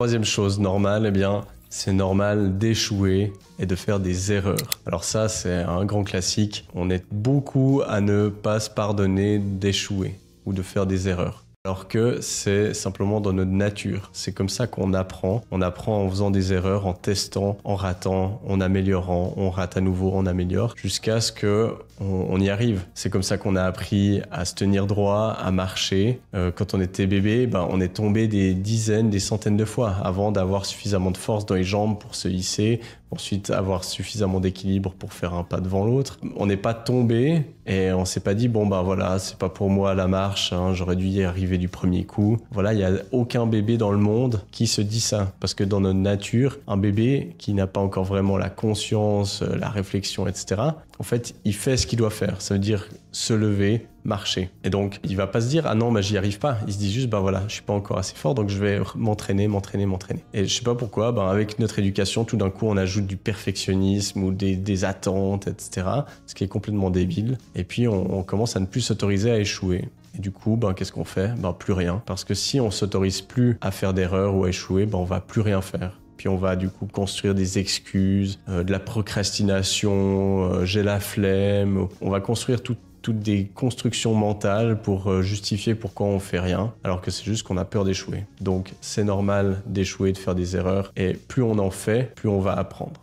Troisième chose normale, eh bien, c'est normal d'échouer et de faire des erreurs. Alors ça, c'est un grand classique. On est beaucoup à ne pas se pardonner d'échouer ou de faire des erreurs. Alors que c'est simplement dans notre nature. C'est comme ça qu'on apprend. On apprend en faisant des erreurs, en testant, en ratant, en améliorant, on rate à nouveau, on améliore, jusqu'à ce que on y arrive. C'est comme ça qu'on a appris à se tenir droit, à marcher. Quand on était bébé, on est tombé des dizaines, des centaines de fois avant d'avoir suffisamment de force dans les jambes pour se hisser, ensuite avoir suffisamment d'équilibre pour faire un pas devant l'autre. On n'est pas tombé et on s'est pas dit bon voilà, c'est pas pour moi la marche, hein, j'aurais dû y arriver du premier coup. Voilà, il y a aucun bébé dans le monde qui se dit ça, parce que dans notre nature, un bébé qui n'a pas encore vraiment la conscience, la réflexion, etc. En fait, il fait ce qu'il doit faire. Ça veut dire se lever, marcher. Et donc, il va pas se dire ah non, j'y arrive pas. Il se dit juste voilà, je suis pas encore assez fort, donc je vais m'entraîner. Et je sais pas pourquoi, avec notre éducation, tout d'un coup, on ajoute du perfectionnisme ou des attentes, etc. Ce qui est complètement débile. Et puis, on commence à ne plus s'autoriser à échouer. Et du coup, qu'est-ce qu'on fait? Plus rien. Parce que si on s'autorise plus à faire d'erreurs ou à échouer, on va plus rien faire. Puis on va du coup construire des excuses, de la procrastination, j'ai la flemme. On va construire toutes des constructions mentales pour justifier pourquoi on fait rien, alors que c'est juste qu'on a peur d'échouer. Donc c'est normal d'échouer, de faire des erreurs, et plus on en fait, plus on va apprendre.